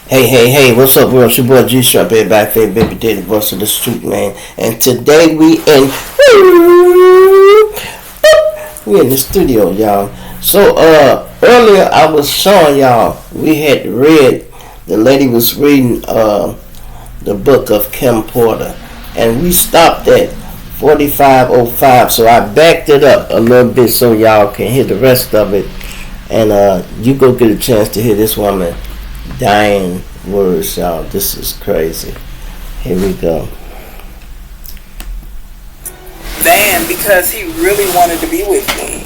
Hey, what's up, world? It's your boy G Sharp, everybody, favorite baby daddy, voice of the street, man. And today we in the studio, y'all. So, earlier I was showing y'all, we had read, the lady was reading, the book of Kim Porter. And we stopped at 45:05, so I backed it up a little bit so y'all can hear the rest of it. And, you go get a chance to hear this woman dying words, y'all. This is crazy. Here we go. Then, because he really wanted to be with me,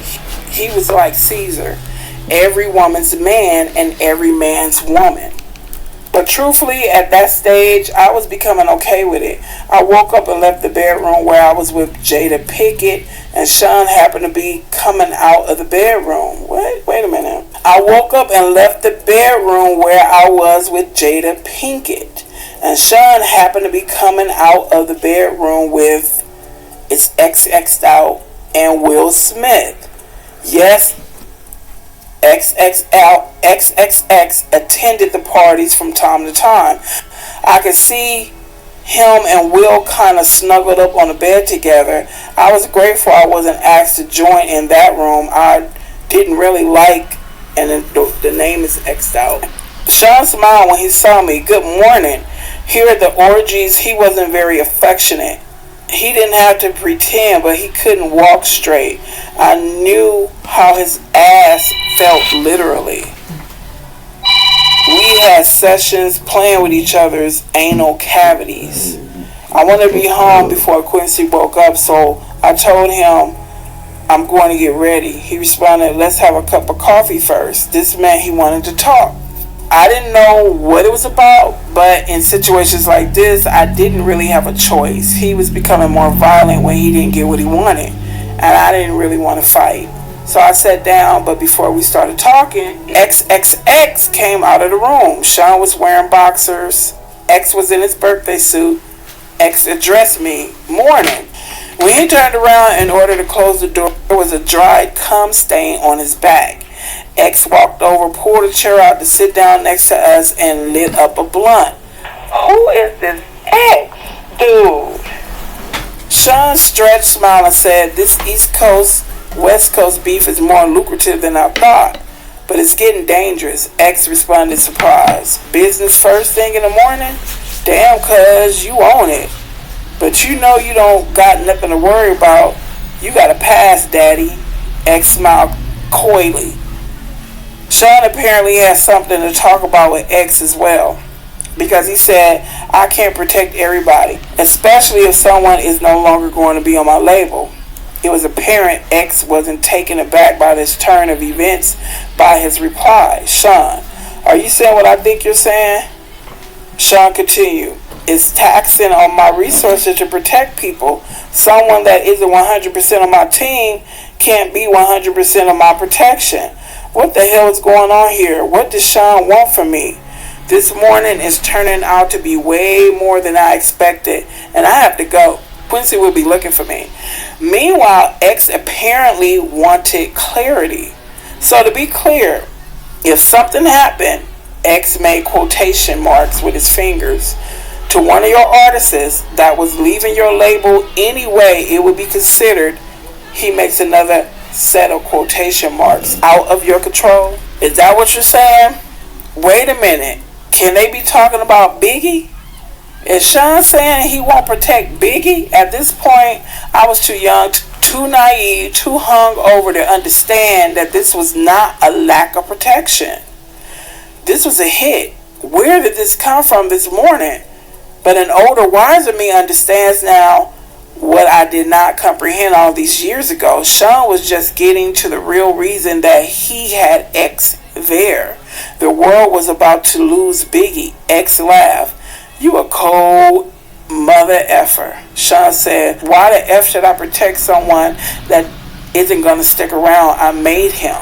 he was like Caesar, every woman's man and every man's woman. But truthfully, at that stage, I was becoming okay with it. I woke up and left the bedroom where I was with Jada Pinkett, and Sean happened to be coming out of the bedroom. What? Wait a minute. I woke up and left the bedroom where I was with Jada Pinkett, and Sean happened to be coming out of the bedroom with its XX'd out and Will Smith. Yes, XXX attended the parties from time to time. I could see him and Will kind of snuggled up on the bed together. I was grateful I wasn't asked to join in that room. I didn't really like, and the name is X'd out. Sean smiled when he saw me. Good morning. Here at the orgies, he wasn't very affectionate. He didn't have to pretend, but he couldn't walk straight. I knew how his ass felt literally. We had sessions playing with each other's anal cavities. I wanted to be home before Quincy woke up, so I told him I'm going to get ready. He responded, let's have a cup of coffee first. This meant he wanted to talk. I didn't know what it was about, but in situations like this, I didn't really have a choice. He was becoming more violent when he didn't get what he wanted, and I didn't really want to fight. So I sat down, but before we started talking, XXX came out of the room. Sean was wearing boxers. X was in his birthday suit. X addressed me, morning. When he turned around in order to close the door, there was a dried cum stain on his back. X walked over, pulled a chair out to sit down next to us, and lit up a blunt. Who is this X dude? Sean stretched, smiled, and said, this East Coast, West Coast beef is more lucrative than I thought, but it's getting dangerous. X responded, surprised. Business first thing in the morning? Damn, cuz, you own it. But you know you don't got nothing to worry about. You got a pass, daddy. X smiled coyly. Sean apparently has something to talk about with X as well, because he said, I can't protect everybody, especially if someone is no longer going to be on my label. It was apparent X wasn't taken aback by this turn of events by his reply. Sean, are you saying what I think you're saying? Sean continued, it's taxing on my resources to protect people. Someone that isn't 100% of my team can't be 100% of my protection. What the hell is going on here? What does Sean want from me? This morning is turning out to be way more than I expected, and I have to go. Quincy will be looking for me. Meanwhile, X apparently wanted clarity. So to be clear, if something happened, X made quotation marks with his fingers to one of your artists that was leaving your label anyway, it would be considered, he makes another set of quotation marks, out of your control. Is that what you're saying? Wait a minute. Can they be talking about Biggie? Is Sean saying he won't protect Biggie? At this point, I was too young, too naive, too hung over to understand that this was not a lack of protection. This was a hit. Where did this come from this morning? But an older, wiser me understands now what I did not comprehend all these years ago. Sean was just getting to the real reason that he had X there. The world was about to lose Biggie. X laughed. You a cold mother effer. Sean said, why the F should I protect someone that isn't going to stick around? I made him.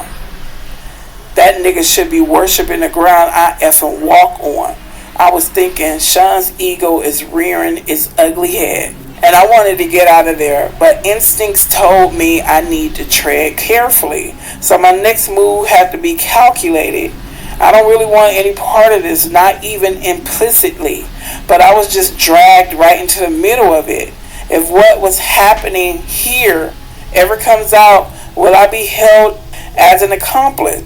That nigga should be worshiping the ground I effing walk on. I was thinking Sean's ego is rearing its ugly head, and I wanted to get out of there, but instincts told me I need to tread carefully. So my next move had to be calculated. I don't really want any part of this, not even implicitly. But I was just dragged right into the middle of it. If what was happening here ever comes out, will I be held as an accomplice?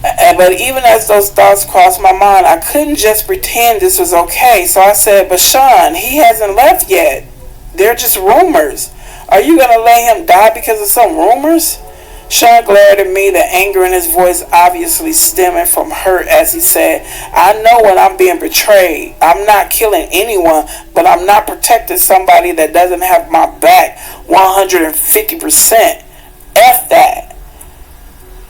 But even as those thoughts crossed my mind, I couldn't just pretend this was okay. So I said, but Sean, he hasn't left yet. They're just rumors. Are you going to let him die because of some rumors? Sean glared at me, the anger in his voice obviously stemming from hurt as he said, I know when I'm being betrayed. I'm not killing anyone, but I'm not protecting somebody that doesn't have my back 150%. F that.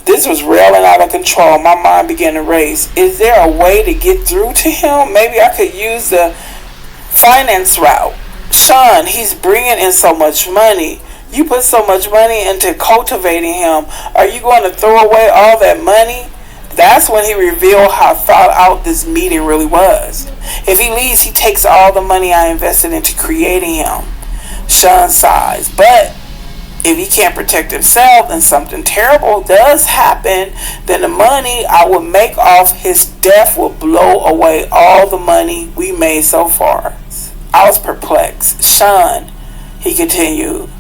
This was railing out of control. My mind began to race. Is there a way to get through to him? Maybe I could use the finance route. Sean, he's bringing in so much money. You put so much money into cultivating him. Are you going to throw away all that money? That's when he revealed how thought out this meeting really was. If he leaves, he takes all the money I invested into creating him. Sean sighs. But if he can't protect himself and something terrible does happen, then the money I would make off his death will blow away all the money we made so far. I was perplexed. Sean, he continued,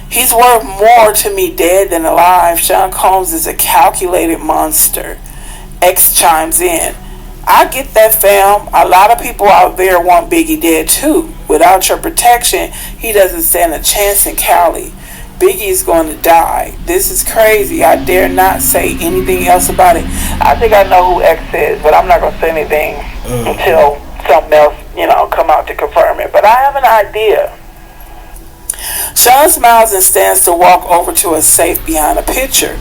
he's worth more to me dead than alive. Sean Combs is a calculated monster. X chimes in. I get that, fam. A lot of people out there want Biggie dead too. Without your protection, he doesn't stand a chance in Cali. Biggie's going to die. This is crazy. I dare not say anything else about it. I think I know who X is, but I'm not going to say anything until something else, come out to confirm it. But I have an idea. Sean smiles and stands to walk over to a safe behind a picture.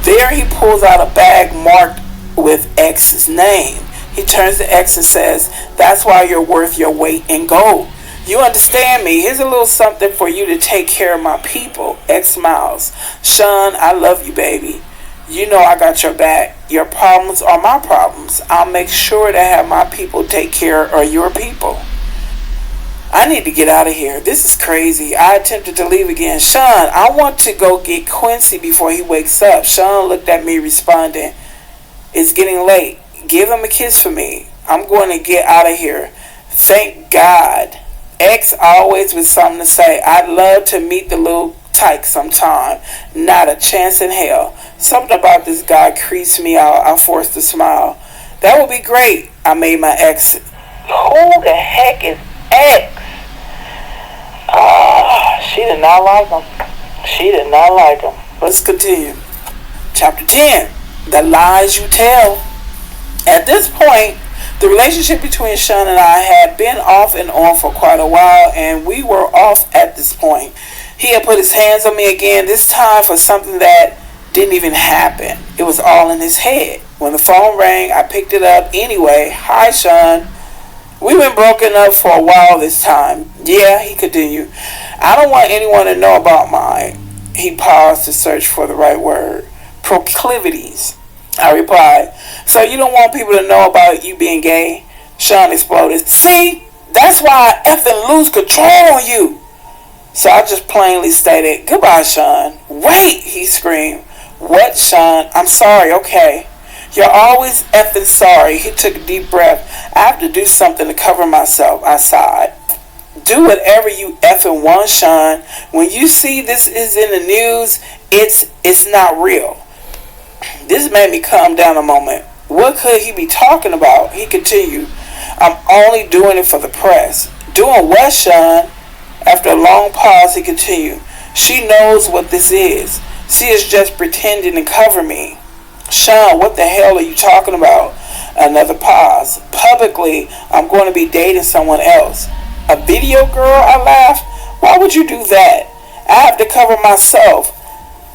There he pulls out a bag marked with X's name. He turns to X and says, that's why you're worth your weight in gold. You understand me? Here's a little something for you to take care of my people. X smiles. Sean, I love you, baby. You know I got your back. Your problems are my problems. I'll make sure to have my people take care of your people. I need to get out of here. This is crazy. I attempted to leave again. Sean, I want to go get Quincy before he wakes up. Sean looked at me responding, it's getting late. Give him a kiss for me. I'm going to get out of here. Thank God. X always with something to say. I'd love to meet the little tyke sometime. Not a chance in hell. Something about this guy creeps me out. I'm forced to smile. That would be great. I made my exit. Who the heck is X? She did not like him. She did not like him. Let's continue. Chapter 10. The lies you tell. At this point, the relationship between Sean and I had been off and on for quite a while, and we were off at this point. He had put his hands on me again, this time for something that didn't even happen. It was all in his head. When the phone rang, I picked it up anyway. Hi, Sean. We've been broken up for a while this time. Yeah, he continued. I don't want anyone to know about my, he paused to search for the right word, proclivities. I replied, so you don't want people to know about you being gay? Sean exploded. See, that's why I effing lose control on you. So I just plainly stated, goodbye, Sean. Wait, he screamed. What, Sean? I'm sorry, okay. You're always effing sorry. He took a deep breath. I have to do something to cover myself, I sighed. Do whatever you effing want, Sean. When you see this is in the news, it's not real. This made me calm down a moment. What could he be talking about? He continued. I'm only doing it for the press. Doing what, Sean? After a long pause, he continued. She knows what this is. She is just pretending to cover me. Sean, what the hell are you talking about? Another pause. Publicly, I'm going to be dating someone else. A video girl? I laughed. Why would you do that? I have to cover myself.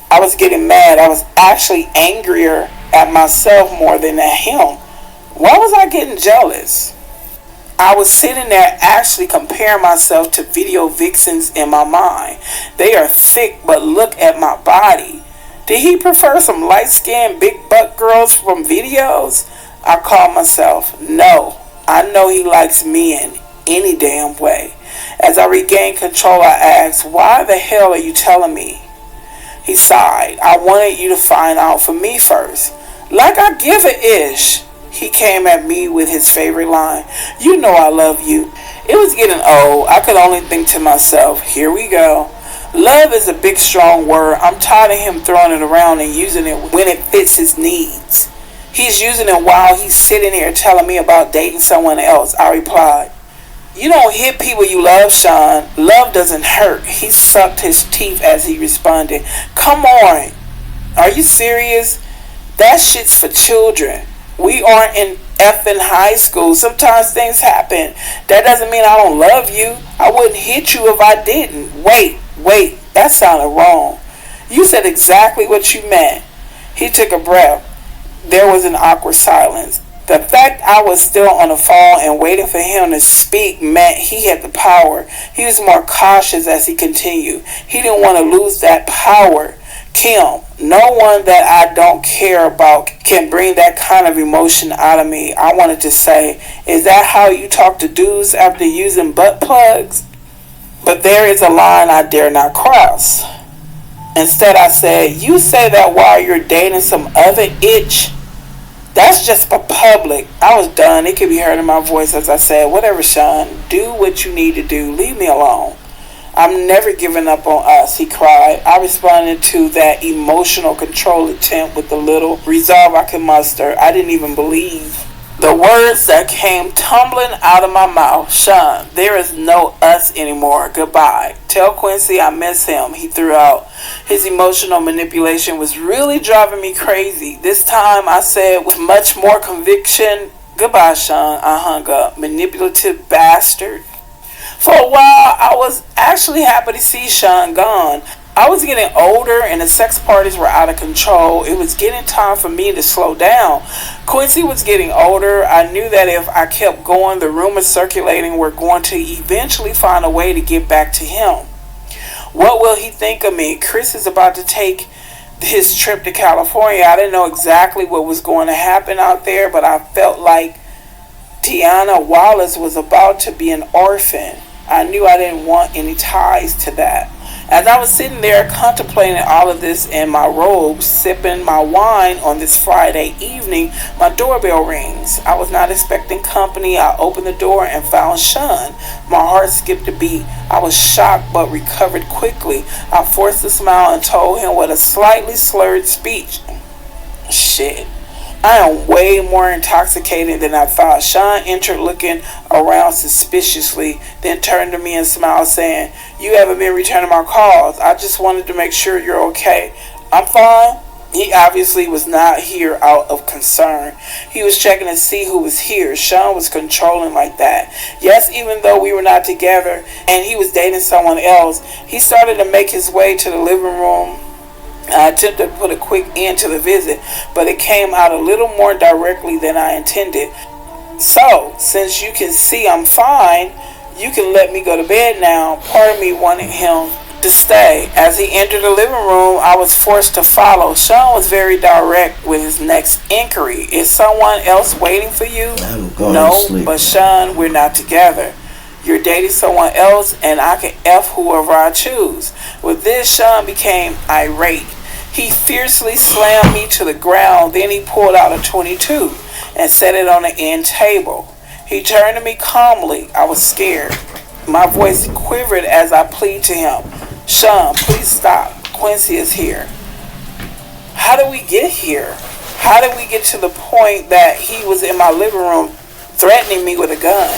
I was getting mad. I was actually angrier at myself more than at him. Why was I getting jealous? I was sitting there actually comparing myself to video vixens in my mind. They are thick, but look at my body. Did he prefer some light-skinned, big-butt girls from videos? I called myself, no. I know he likes men any damn way. As I regained control, I asked, why the hell are you telling me? He sighed. I wanted you to find out for me first. Like I give a ish. He came at me with his favorite line, "You know I love you." It was getting old. I could only think to myself, here we go. Love is a big strong word. I'm tired of him throwing it around and using it when it fits his needs. He's using it while he's sitting here telling me about dating someone else. I replied, "You don't hit people you love, Sean. Love doesn't hurt." He sucked his teeth as he responded, "Come on. Are you serious? That shit's for children. We aren't in effing high school. Sometimes things happen. That doesn't mean I don't love you. I wouldn't hit you if I didn't." Wait, that sounded wrong. "You said exactly what you meant." He took a breath. There was an awkward silence. The fact I was still on the phone and waiting for him to speak meant he had the power. He was more cautious as he continued. He didn't want to lose that power. "Kim, no one that I don't care about can bring that kind of emotion out of me." I wanted to say, "Is that how you talk to dudes after using butt plugs?" But there is a line I dare not cross. Instead I said, "You say that while you're dating some other itch? That's just for public." I was done. It could be heard in my voice as I said, "Whatever, Sean. Do what you need to do. Leave me alone." "I'm never giving up on us," he cried. I responded to that emotional control attempt with the little resolve I could muster. I didn't even believe the words that came tumbling out of my mouth. "Sean, there is no us anymore. Goodbye. Tell Quincy I miss him," he threw out. His emotional manipulation was really driving me crazy. This time I said with much more conviction, "Goodbye, Sean." I hung up. Manipulative bastard. For a while, I was actually happy to see Sean gone. I was getting older and the sex parties were out of control. It was getting time for me to slow down. Quincy was getting older. I knew that if I kept going, the rumors circulating were going to eventually find a way to get back to him. What will he think of me? Chris is about to take his trip to California. I didn't know exactly what was going to happen out there, but I felt like Tiana Wallace was about to be an orphan. I knew I didn't want any ties to that. As I was sitting there contemplating all of this in my robe, sipping my wine on this Friday evening, my doorbell rings. I was not expecting company. I opened the door and found Sean. My heart skipped a beat. I was shocked but recovered quickly. I forced a smile and told him with a slightly slurred speech, "Shit. I am way more intoxicated than I thought." Sean entered looking around suspiciously, then turned to me and smiled, saying, "You haven't been returning my calls. I just wanted to make sure you're okay." "I'm fine." He obviously was not here out of concern. He was checking to see who was here. Sean was controlling like that. Yes, even though we were not together and he was dating someone else, he started to make his way to the living room. I attempted to put a quick end to the visit, but it came out a little more directly than I intended. "So, since you can see I'm fine, you can let me go to bed now." Part of me wanted him to stay. As he entered the living room, I was forced to follow. Sean was very direct with his next inquiry. "Is someone else waiting for you?" I'm going "No, to sleep. but Sean, we're not together. You're dating someone else and I can F whoever I choose." With this, Sean became irate. He fiercely slammed me to the ground. Then he pulled out a .22 and set it on the end table. He turned to me calmly. I was scared. My voice quivered as I pleaded to him, "Sean, please stop. Quincy is here." How did we get here? How did we get to the point that he was in my living room threatening me with a gun?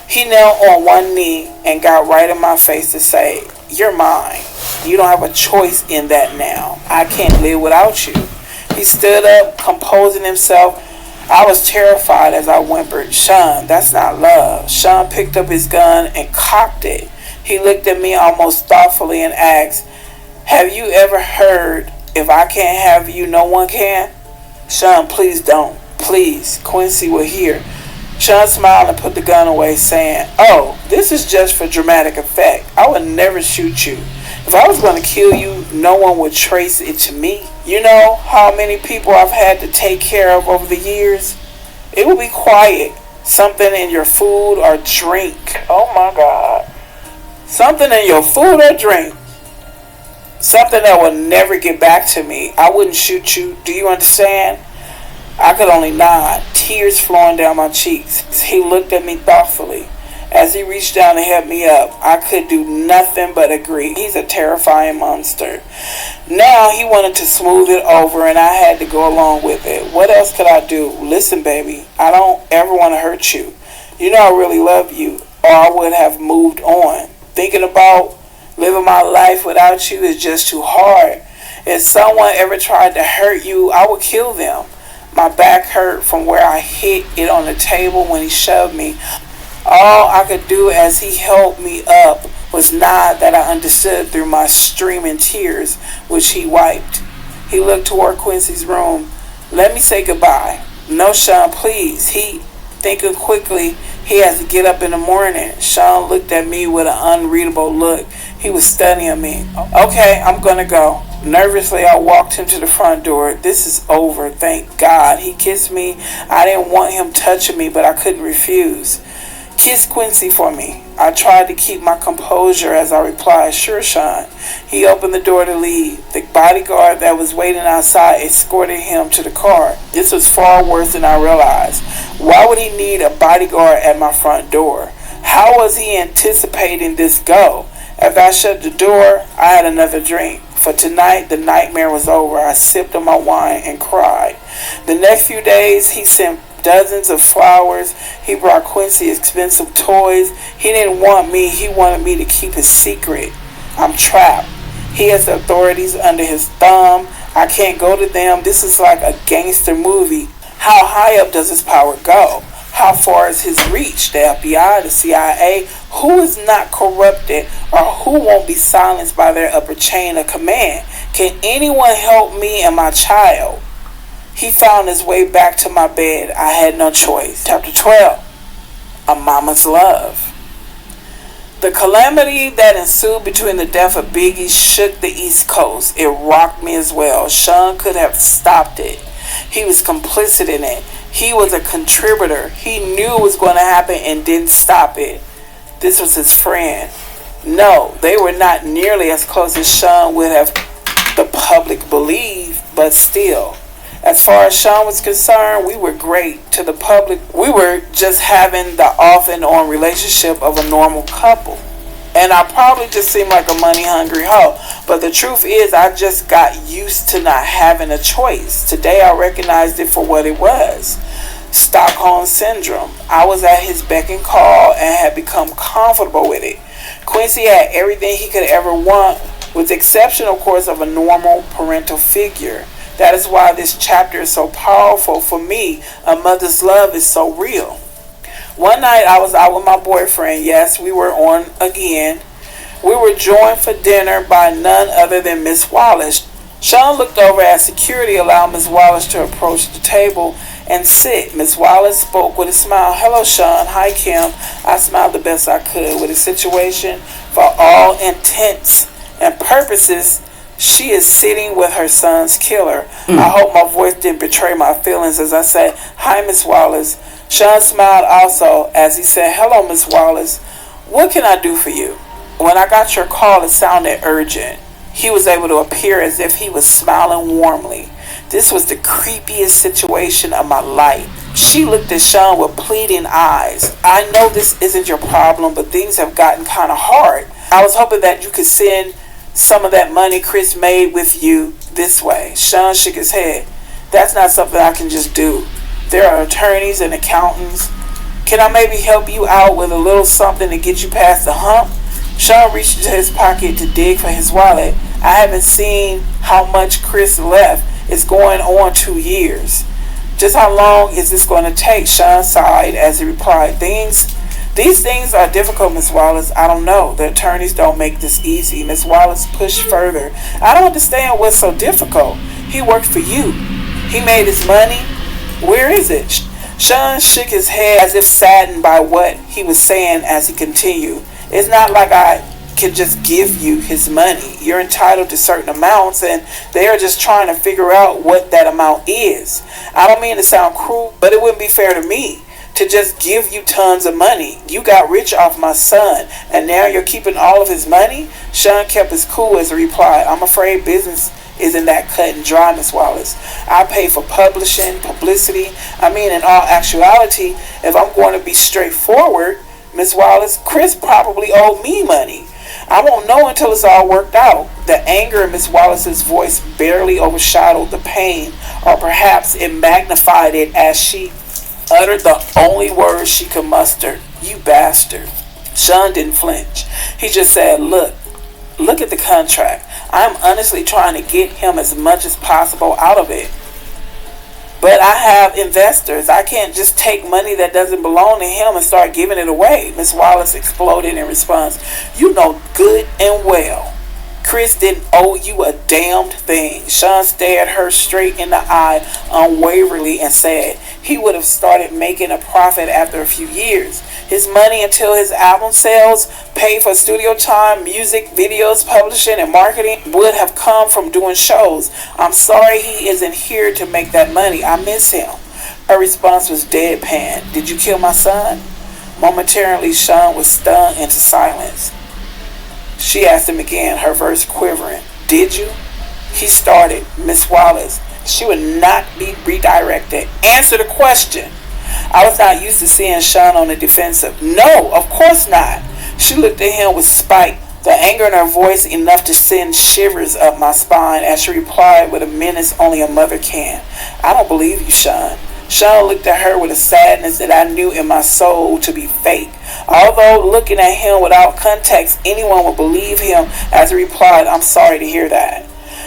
He knelt on one knee and got right in my face to say, "You're mine. You don't have a choice in that now. I can't live without you." He stood up, composing himself. I was terrified as I whimpered, "Sean, that's not love." Sean picked up his gun and cocked it. He looked at me almost thoughtfully and asked, "Have you ever heard, if I can't have you, no one can?" "Sean, please don't. Please, Quincy will hear." Sean smiled and put the gun away, saying, "Oh, this is just for dramatic effect. I would never shoot you. If I was going to kill you, no one would trace it to me. You know how many people I've had to take care of over the years? It will be quiet. Something in your food or drink." Oh my God. Something in your food or drink. Something that will never get back to me. I wouldn't shoot you. Do you understand? I could only nod, tears flowing down my cheeks. He looked at me thoughtfully. As he reached down to help me up, I could do nothing but agree. He's a terrifying monster. Now he wanted to smooth it over and I had to go along with it. What else could I do? Listen, baby, I don't ever want to hurt you. You know I really love you, or I would have moved on. Thinking about living my life without you is just too hard. If someone ever tried to hurt you, I would kill them. My back hurt from where I hit it on the table when he shoved me. All I could do as he held me up was nod that I understood through my streaming tears, which he wiped. He looked toward Quincy's room. Let me say goodbye. No, Sean, please. Thinking quickly, he has to get up in the morning. Sean looked at me with an unreadable look. He was studying me. Okay, I'm gonna go. Nervously, I walked him to the front door. This is over, thank God. He kissed me. I didn't want him touching me, but I couldn't refuse. Kiss Quincy for me. I tried to keep my composure as I replied, sure, Sean. He opened the door to leave. The bodyguard that was waiting outside escorted him to the car. This was far worse than I realized. Why would he need a bodyguard at my front door? How was he anticipating this go? After I shut the door, I had another drink. For tonight, the nightmare was over. I sipped on my wine and cried. The next few days, he sent dozens of flowers. He brought Quincy expensive toys. He didn't want me. He wanted me to keep his secret. I'm trapped. He has the authorities under his thumb. I can't go to them. This is like a gangster movie. How high up does his power go? How far is his reach? The FBI, the CIA, who is not corrupted or who won't be silenced by their upper chain of command? Can anyone help me and my child? He found his way back to my bed. I had no choice. Chapter 12. A Mama's Love. The calamity that ensued between the death of Biggie shook the East Coast. It rocked me as well. Sean could have stopped it. He was complicit in it. He was a contributor. He knew it was going to happen and didn't stop it. This was his friend. No, they were not nearly as close as Sean would have the public believe, but still. As far as Sean was concerned, we were great. To the public, we were just having the off and on relationship of a normal couple. And I probably just seemed like a money-hungry hoe. But the truth is, I just got used to not having a choice. Today, I recognized it for what it was. Stockholm Syndrome. I was at his beck and call and had become comfortable with it. Quincy had everything he could ever want, with the exception, of course, of a normal parental figure. That is why this chapter is so powerful for me. A mother's love is so real. One night I was out with my boyfriend. Yes, we were on again. We were joined for dinner by none other than Miss Wallace. Sean looked over as security allowed Miss Wallace to approach the table and sit. Miss Wallace spoke with a smile. Hello, Sean. Hi, Kim. I smiled the best I could with the situation. For all intents and purposes, she is sitting with her son's killer. I hope my voice didn't betray my feelings as I said, hi, Miss Wallace. Sean smiled also as he said, hello, Miss Wallace. What can I do for you? When I got your call, it sounded urgent. He was able to appear as if he was smiling warmly. This was the creepiest situation of my life. She looked at Sean with pleading eyes. I know this isn't your problem, but things have gotten kind of hard. I was hoping that you could send some of that money Chris made with you this way. Sean shook his head. That's not something I can just do. There are attorneys and accountants. Can I maybe help you out with a little something to get you past the hump? Sean reached into his pocket to dig for his wallet. I haven't seen how much Chris left. It's going on 2 years. Just how long is this going to take? Sean sighed as he replied, These things are difficult, Miss Wallace. I don't know. The attorneys don't make this easy. Miss Wallace pushed further. I don't understand what's so difficult. He worked for you. He made his money. Where is it? Sean shook his head as if saddened by what he was saying as he continued. It's not like I can just give you his money. You're entitled to certain amounts and they are just trying to figure out what that amount is. I don't mean to sound cruel, but it wouldn't be fair to me to just give you tons of money. You got rich off my son and now you're keeping all of his money? Sean kept his cool as he replied, I'm afraid business isn't that cut and dry, Miss Wallace. I pay for publishing, publicity. I mean, in all actuality, if I'm going to be straightforward, Miss Wallace, Chris probably owed me money. I won't know until it's all worked out. The anger in Miss Wallace's voice barely overshadowed the pain, or perhaps it magnified it as she uttered the only words she could muster. You bastard. Sean didn't flinch. He just said, look at the contract. I'm honestly trying to get him as much as possible out of it. But I have investors. I can't just take money that doesn't belong to him and start giving it away. Miss Wallace exploded in response. You know good and well Chris didn't owe you a damned thing. Sean stared her straight in the eye unwaveringly and said he would have started making a profit after a few years. His money until his album sales, paid for studio time, music, videos, publishing, and marketing would have come from doing shows. I'm sorry he isn't here to make that money. I miss him. Her response was deadpan. Did you kill my son? Momentarily, Sean was stung into silence. She asked him again, her voice quivering. Did you? He started. Miss Wallace. She would not be redirected. Answer the question. I was not used to seeing Sean on the defensive. No, of course not. She looked at him with spite, the anger in her voice enough to send shivers up my spine as she replied with a menace only a mother can. I don't believe you, Sean. Sean looked at her with a sadness that I knew in my soul to be fake. Although looking at him without context, anyone would believe him as he replied, I'm sorry to hear that.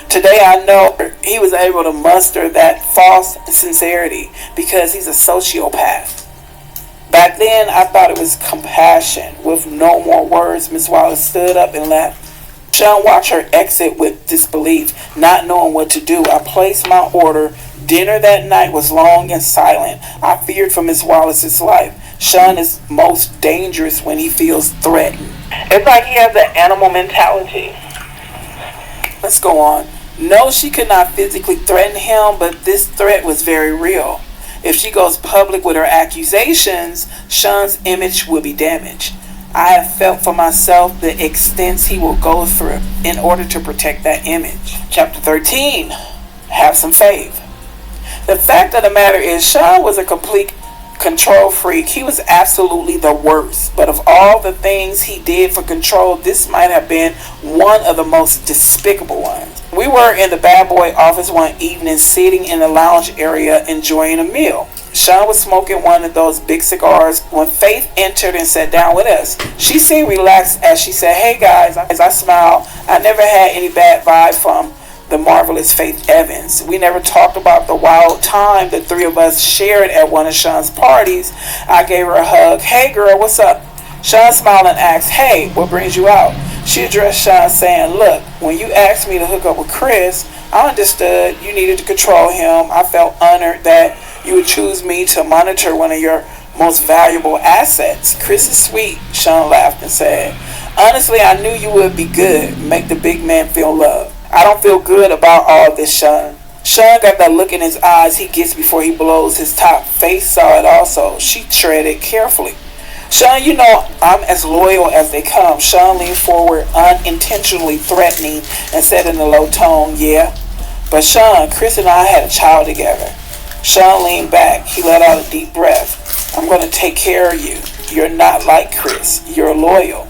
Today I know he was able to muster that false sincerity because he's a sociopath. Back then I thought it was compassion. With no more words, Miss Wallace stood up and left. Sean watched her exit with disbelief, not knowing what to do. I placed my order. Dinner that night was long and silent. I feared for Miss Wallace's life. Sean is most dangerous when he feels threatened. It's like he has an animal mentality. Let's go on. No, she could not physically threaten him, but this threat was very real. If she goes public with her accusations, Sean's image will be damaged. I have felt for myself the extents he will go through in order to protect that image. Chapter 13. Have some faith. The fact of the matter is, Sean was a complete control freak. He was absolutely the worst. But of all the things he did for control, this might have been one of the most despicable ones. We were in the bad boy office one evening, sitting in the lounge area enjoying a meal. Sean was smoking one of those big cigars when Faith entered and sat down with us. She seemed relaxed as she said, hey guys. As I smiled, I never had any bad vibe from the marvelous Faith Evans. We never talked about the wild time the three of us shared at one of Sean's parties. I gave her a hug. Hey girl, what's up? Sean smiled and asked, hey, what brings you out? She addressed Sean saying, look, when you asked me to hook up with Chris, I understood you needed to control him. I felt honored that you would choose me to monitor one of your most valuable assets. Chris is sweet, Sean laughed and said. Honestly, I knew you would be good, make the big man feel loved. I don't feel good about all this, Sean. Sean got that look in his eyes he gets before he blows his top. Faith saw it also. She treaded carefully. Sean, you know I'm as loyal as they come. Sean leaned forward, unintentionally threatening, and said in a low tone, yeah. But Sean, Chris and I had a child together. Sean leaned back. He let out a deep breath. I'm going to take care of you. You're not like Chris. You're loyal.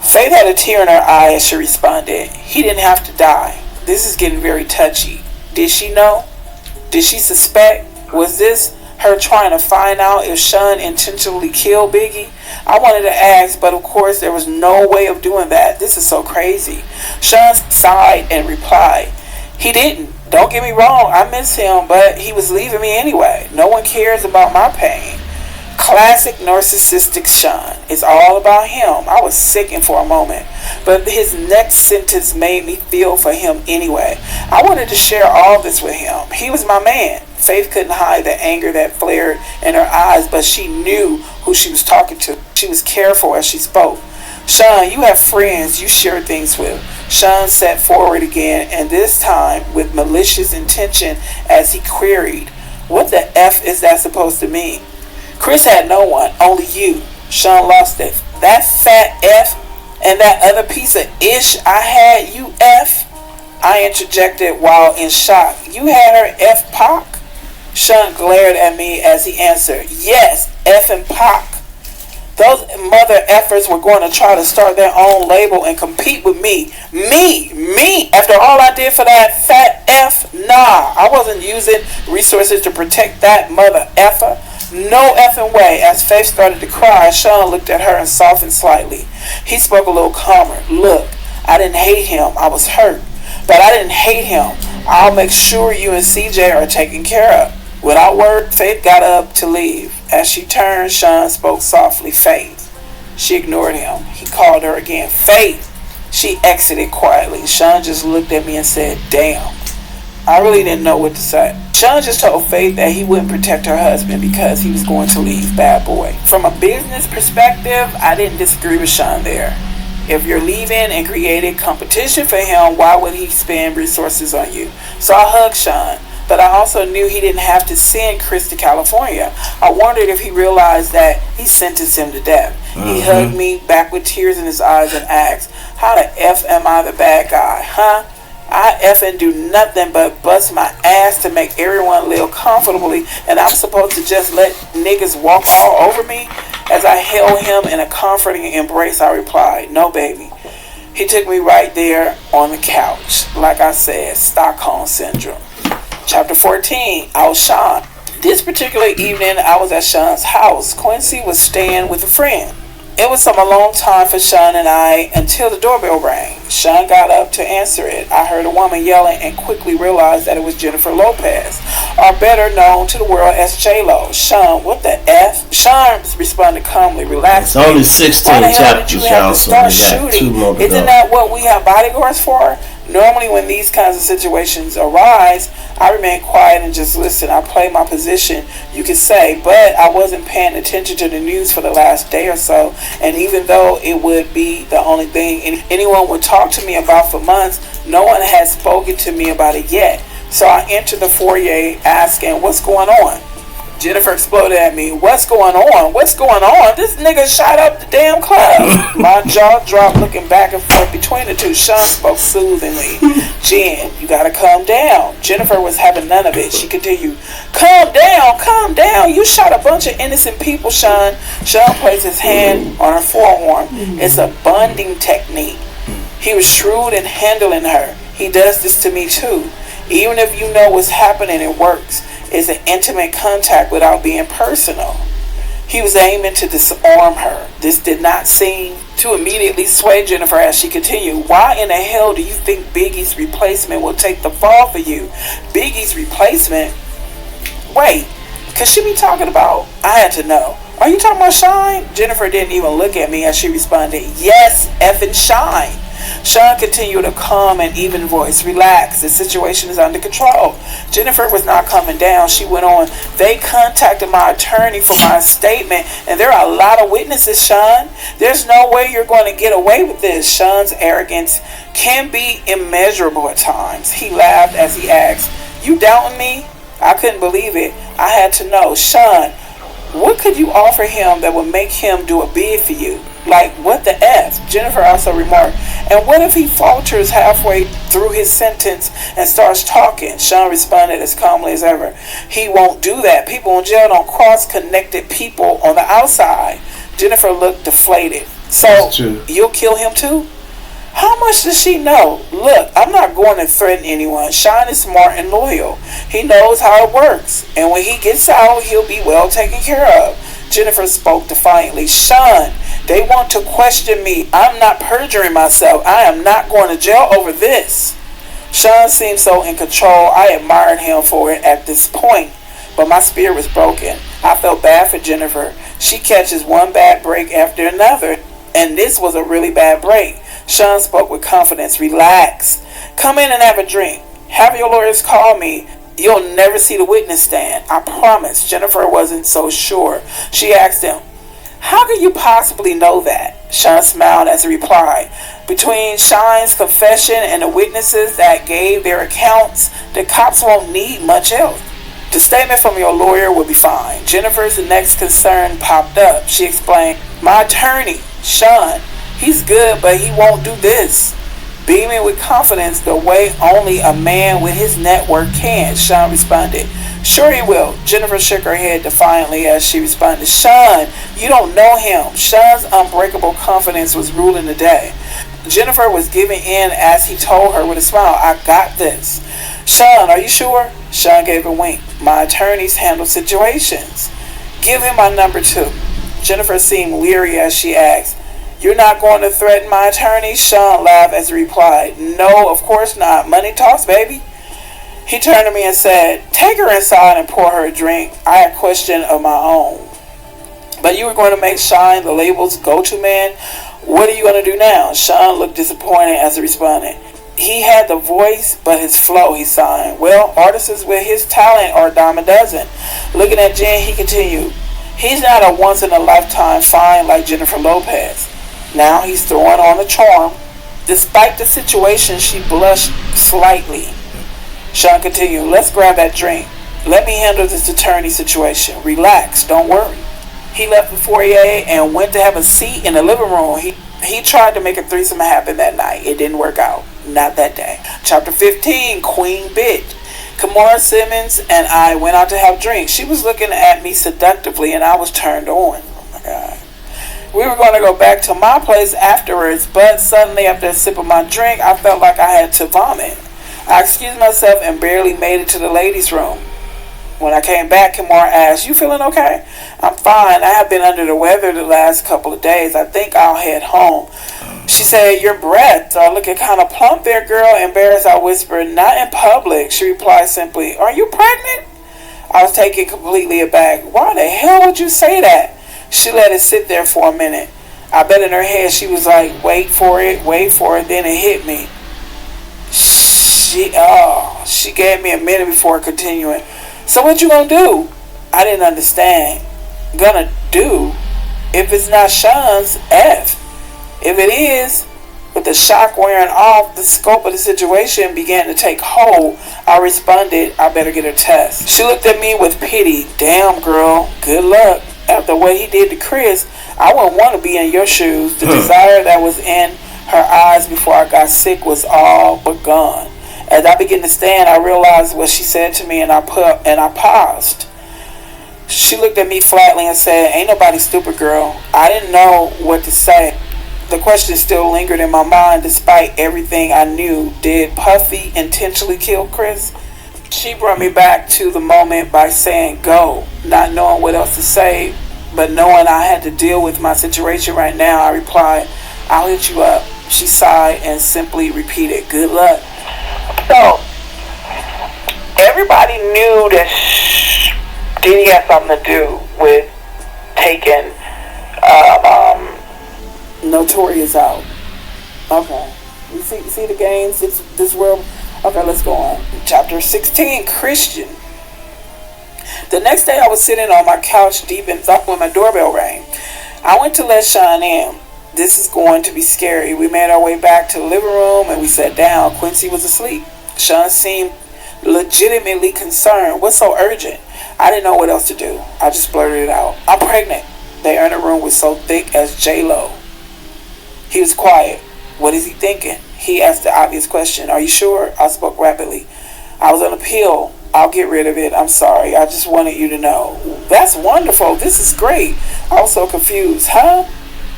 Faith had a tear in her eye as she responded. He didn't have to die. This is getting very touchy. Did she know? Did she suspect? Was this her trying to find out if Sean intentionally killed Biggie? I wanted to ask, but of course there was no way of doing that. This is so crazy. Sean sighed and replied, he didn't. Don't get me wrong, I miss him, but he was leaving me anyway. No one cares about my pain. Classic narcissistic Sean. It's all about him. I was sickened for a moment, but his next sentence made me feel for him anyway. I wanted to share all this with him. He was my man. Faith couldn't hide the anger that flared in her eyes, but she knew who she was talking to. She was careful as she spoke. Sean, you have friends you share things with. Sean sat forward again, and this time with malicious intention as he queried, what the F is that supposed to mean? Chris had no one, only you. Sean lost it. That fat F and that other piece of ish I had, you F. I interjected while in shock. You had her F Pac? Sean glared at me as he answered, yes, F and Pac. Those mother effers were going to try to start their own label and compete with me. Me! After all I did for that fat F? Nah, I wasn't using resources to protect that mother effer. No effing way. As Faith started to cry, Sean looked at her and softened slightly. He spoke a little calmer. Look, I didn't hate him. I was hurt. But I didn't hate him. I'll make sure you and CJ are taken care of. Without word, Faith got up to leave. As she turned, Sean spoke softly, Faith. She ignored him. He called her again, Faith. She exited quietly. Sean just looked at me and said, damn. I really didn't know what to say. Sean just told Faith that he wouldn't protect her husband because he was going to leave Bad Boy. From a business perspective, I didn't disagree with Sean there. If you're leaving and creating competition for him, why would he spend resources on you? So I hugged Sean. But I also knew he didn't have to send Chris to California. I wondered if he realized that he sentenced him to death. He hugged me back with tears in his eyes and asked, how the F am I the bad guy, huh? I effing do nothing but bust my ass to make everyone live comfortably, and I'm supposed to just let niggas walk all over me? As I held him in a comforting embrace, I replied, no, baby. He took me right there on the couch. Like I said, Stockholm Syndrome. Chapter 14, I was Sean. This particular evening, I was at Sean's house. Quincy was staying with a friend. It was a long time for Sean and I until the doorbell rang. Sean got up to answer it. I heard a woman yelling and quickly realized that it was Jennifer Lopez, or better known to the world as J-Lo. Sean, what the F? Sean responded calmly, relax. It's only 16 chapters, y'all, so we got 2 more to go. Isn't that what we have bodyguards for? Normally when these kinds of situations arise, I remain quiet and just listen. I play my position, you could say, but I wasn't paying attention to the news for the last day or so, and even though it would be the only thing anyone would talk to me about for months, no one had spoken to me about it yet. So I entered the foyer asking, what's going on? Jennifer exploded at me. What's going on? What's going on? This nigga shot up the damn club. My jaw dropped looking back and forth between the two. Sean spoke soothingly. Jen, you gotta calm down. Jennifer was having none of it. She continued, calm down. You shot a bunch of innocent people, Sean. Sean placed his hand on her forearm. It's a bonding technique. He was shrewd in handling her. He does this to me too. Even if you know what's happening, it works. It's an intimate contact without being personal. He was aiming to disarm her. This did not seem to immediately sway Jennifer as she continued. Why in the hell do you think Biggie's replacement will take the fall for you? Biggie's replacement? Wait, could she be talking about? I had to know. Are you talking about Shine? Jennifer didn't even look at me as she responded, yes, effing Shine. Sean continued a calm and even voice. Relax, the situation is under control. Jennifer was not coming down. She went on, they contacted my attorney for my statement, and there are a lot of witnesses, Sean. There's no way you're going to get away with this. Sean's arrogance can be immeasurable at times. He laughed as he asked, you doubting me? I couldn't believe it. I had to know. Sean, what could you offer him that would make him do a bid for you? Like, what the F? Jennifer also remarked, and what if he falters halfway through his sentence and starts talking? Sean responded as calmly as ever. He won't do that. People in jail don't cross-connected people on the outside. Jennifer looked deflated. So, you'll kill him too? How much does she know? Look, I'm not going to threaten anyone. Sean is smart and loyal. He knows how it works. And when he gets out, he'll be well taken care of. Jennifer spoke defiantly. Sean, they want to question me. I'm not perjuring myself. I am not going to jail over this. Sean seemed so in control. I admired him for it at this point. But my spirit was broken. I felt bad for Jennifer. She catches one bad break after another. And this was a really bad break. Sean spoke with confidence. Relax. Come in and have a drink. Have your lawyers call me. You'll never see the witness stand. I promise. Jennifer wasn't so sure. She asked him, how could you possibly know that? Sean smiled as he replied, between Shine's confession and the witnesses that gave their accounts, the cops won't need much else. The statement from your lawyer will be fine. Jennifer's next concern popped up. She explained, my attorney, Sean, he's good, but he won't do this. Beaming with confidence the way only a man with his network can, Sean responded. Sure he will. Jennifer shook her head defiantly as she responded. Sean, you don't know him. Sean's unbreakable confidence was ruling the day. Jennifer was giving in as he told her with a smile, I got this. Sean, are you sure? Sean gave a wink. My attorneys handle situations. Give him my number too. Jennifer seemed leery as she asked, You're not going to threaten my attorney? Sean laughed as he replied, No, of course not. Money talks, baby. He turned to me and said, Take her inside and pour her a drink. I had a question of my own. But you were going to make Sean the label's go-to man? What are you going to do now? Sean looked disappointed as he responded. He had the voice, but his flow, he signed. Well, artists with his talent are a dime a dozen. Looking at Jen, he continued, He's not a once-in-a-lifetime find like Jennifer Lopez. Now he's throwing on a charm. Despite the situation, she blushed slightly. Sean continued, Let's grab that drink. Let me handle this attorney situation. Relax, don't worry. He left the foyer and went to have a seat in the living room. He tried to make a threesome happen that night. It didn't work out. Not that day. Chapter 15, Queen Bitch. Kamora Simmons and I went out to have drinks. She was looking at me seductively and I was turned on. Oh my God. We were going to go back to my place afterwards, but suddenly after a sip of my drink, I felt like I had to vomit. I excused myself and barely made it to the ladies' room. When I came back, Kamora asked, You feeling okay? I'm fine. I have been under the weather the last couple of days. I think I'll head home. She said, Your breath looking kind of plump there, girl. Embarrassed, I whispered, Not in public. She replied simply, Are you pregnant? I was taken completely aback. Why the hell would you say that? She let it sit there for a minute. I bet in her head she was like, wait for it, then it hit me. She gave me a minute before continuing. So what you gonna do? I didn't understand. Gonna do? If it's not Sean's, F. If it is, with the shock wearing off, the scope of the situation began to take hold. I responded, I better get a test. She looked at me with pity. Damn, girl, good luck. After what he did to Chris, I wouldn't want to be in your shoes. The desire that was in her eyes before I got sick was all but gone. As I began to stand, I realized what she said to me and I paused. She looked at me flatly and said, Ain't nobody stupid, girl. I didn't know what to say. The question still lingered in my mind despite everything I knew. Did Puffy intentionally kill Chris? She brought me back to the moment by saying go, not knowing what else to say, but knowing I had to deal with my situation right now. I replied, I'll hit you up. She sighed and simply repeated, good luck. So, everybody knew that Diddy had something to do with taking Notorious out. Okay. You see the games, this world. Okay, let's go on. Chapter 16, Christian. The next day I was sitting on my couch deep in thought when my doorbell rang. I went to let Sean in. This is going to be scary. We made our way back to the living room and we sat down. Quincy was asleep. Sean seemed legitimately concerned. What's so urgent? I didn't know what else to do. I just blurted it out. I'm pregnant. The inner room was so thick as J-Lo. He was quiet. What is he thinking? He asked the obvious question. Are you sure? I spoke rapidly. I was on a pill. I'll get rid of it. I'm sorry. I just wanted you to know. That's wonderful. This is great. I was so confused. Huh?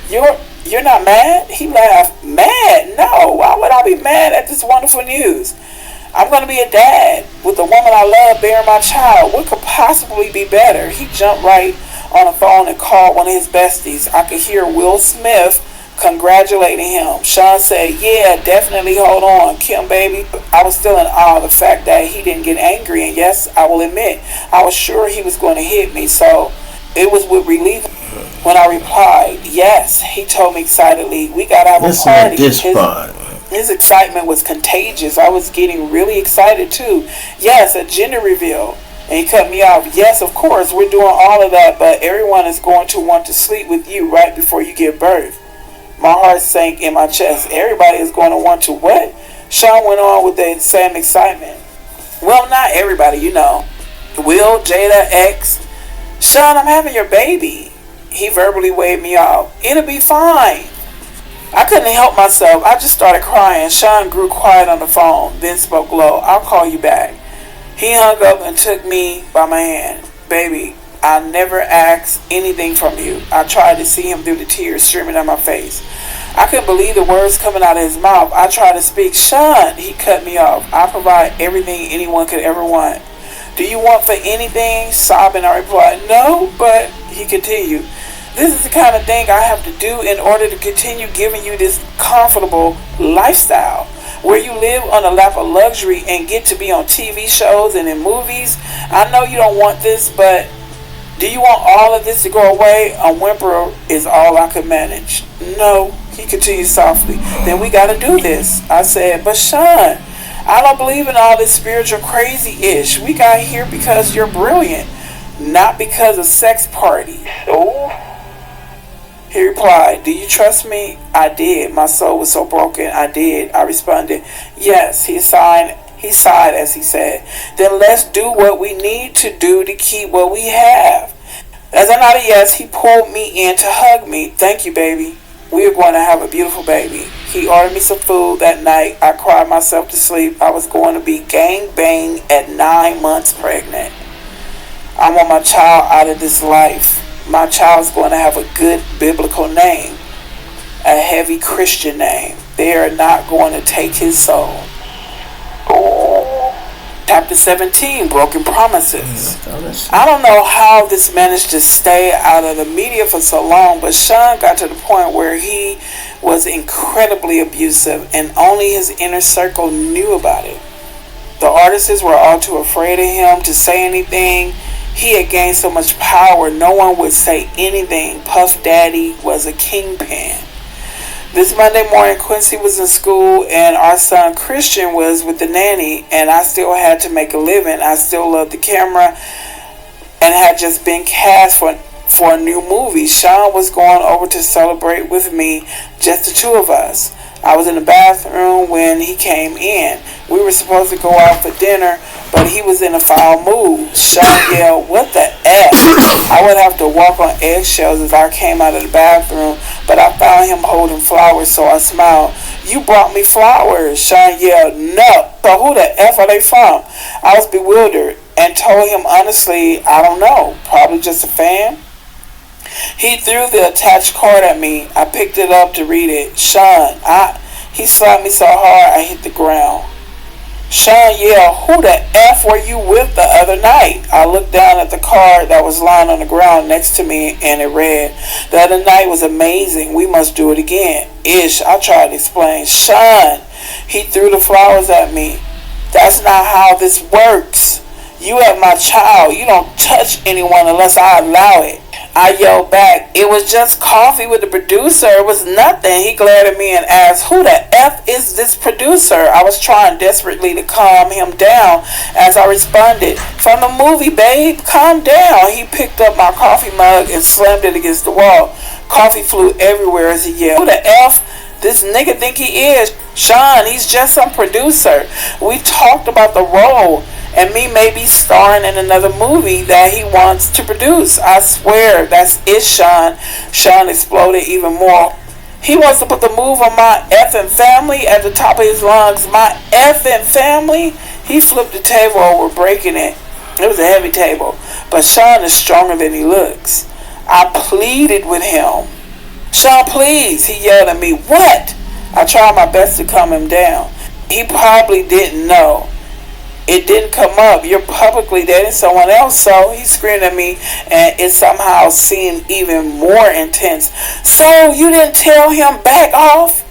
You're not mad? He laughed. Mad? No. Why would I be mad at this wonderful news? I'm going to be a dad with the woman I love bearing my child. What could possibly be better? He jumped right on the phone and called one of his besties. I could hear Will Smith congratulating him. Sean said, yeah, definitely, hold on, Kim, baby. I was still in awe of the fact that he didn't get angry, and yes, I will admit, I was sure he was going to hit me, so it was with relief when I replied, yes. He told me excitedly, we got to have a party. His excitement was contagious. I was getting really excited too. Yes, a gender reveal. And he cut me off. Yes, of course, we're doing all of that, but everyone is going to want to sleep with you right before you give birth. My heart sank in my chest. Everybody is going to want to what? Sean went on with the same excitement. Well, not everybody, you know. Will, Jada, X. Sean, I'm having your baby. He verbally waved me off. It'll be fine. I couldn't help myself. I just started crying. Sean grew quiet on the phone, then spoke low. I'll call you back. He hung up and took me by my hand. Baby, I never asked anything from you. I tried to see him through the tears streaming down my face. I couldn't believe the words coming out of his mouth. I tried to speak. Sean, he cut me off. I provide everything anyone could ever want. Do you want for anything? Sobbing, I replied, no, but he continued. This is the kind of thing I have to do in order to continue giving you this comfortable lifestyle where you live on a lap of luxury and get to be on TV shows and in movies. I know you don't want this, but do you want all of this to go away? A whimper is all I could manage. No, he continued softly. Then we got to do this. I said, but Sean, I don't believe in all this spiritual crazy-ish. We got here because you're brilliant, not because of sex parties. Oh. He replied, do you trust me? I did. My soul was so broken. I did. I responded, yes. He sighed as he said, then let's do what we need to do to keep what we have. As I nodded yes, he pulled me in to hug me. Thank you, baby. We are going to have a beautiful baby. He ordered me some food that night. I cried myself to sleep. I was going to be gang bang at 9 months pregnant. I want my child out of this life. My child's going to have a good biblical name, a heavy Christian name. They are not going to take his soul. Oh. Chapter 17, Broken Promises. I don't know how this managed to stay out of the media for so long, but Sean got to the point where he was incredibly abusive and only his inner circle knew about it. The artists were all too afraid of him to say anything. He had gained so much power, no one would say anything. Puff Daddy was a kingpin. This Monday morning, Quincy was in school and our son Christian was with the nanny, and I still had to make a living. I still loved the camera and had just been cast for a new movie. Sean was going over to celebrate with me, just the two of us. I was in the bathroom when he came in. We were supposed to go out for dinner, but he was in a foul mood. Sean yelled, what the F? I would have to walk on eggshells as I came out of the bathroom, but I found him holding flowers, so I smiled. You brought me flowers. Sean yelled, no. So who the F are they from? I was bewildered and told him honestly, I don't know. Probably just a fan. He threw the attached card at me. I picked it up to read it. Sean, he slapped me so hard I hit the ground. Sean yelled, who the F were you with the other night? I looked down at the card that was lying on the ground next to me and it read, the other night was amazing. We must do it again. Ish, I tried to explain. Sean, he threw the flowers at me. That's not how this works. You have my child. You don't touch anyone unless I allow it. I yelled back, it was just coffee with the producer. It was nothing. He glared at me and asked, who the F is this producer? I was trying desperately to calm him down as I responded, from the movie, babe, calm down. He picked up my coffee mug and slammed it against the wall. Coffee flew everywhere as he yelled, who the F this nigga think he is? Sean, he's just some producer. We talked about the role and me maybe starring in another movie that he wants to produce. I swear, that's it, Sean. Sean exploded even more. He wants to put the move on my effing family at the top of his lungs. My effing family? He flipped the table over, breaking it. It was a heavy table. But Sean is stronger than he looks. I pleaded with him. Sean, please, he yelled at me. What? I tried my best to calm him down. He probably didn't know. It didn't come up. You're publicly dating someone else, so he screamed at me, and it somehow seemed even more intense. So you didn't tell him back off?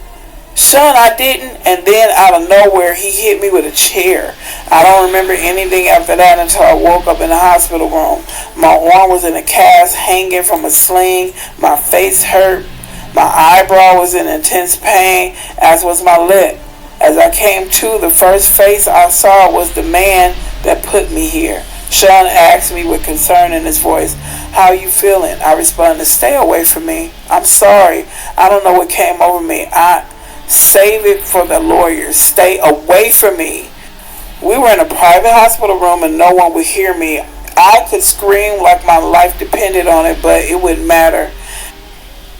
Son, I didn't. And then out of nowhere, he hit me with a chair. I don't remember anything after that until I woke up in the hospital room. My arm was in a cast, hanging from a sling. My face hurt. My eyebrow was in intense pain, as was my lip. As I came to, the first face I saw was the man that put me here. Sean asked me with concern in his voice, how are you feeling? I responded, stay away from me. I'm sorry. I don't know what came over me. Save it for the lawyers. Stay away from me. We were in a private hospital room and no one would hear me. I could scream like my life depended on it, but it wouldn't matter.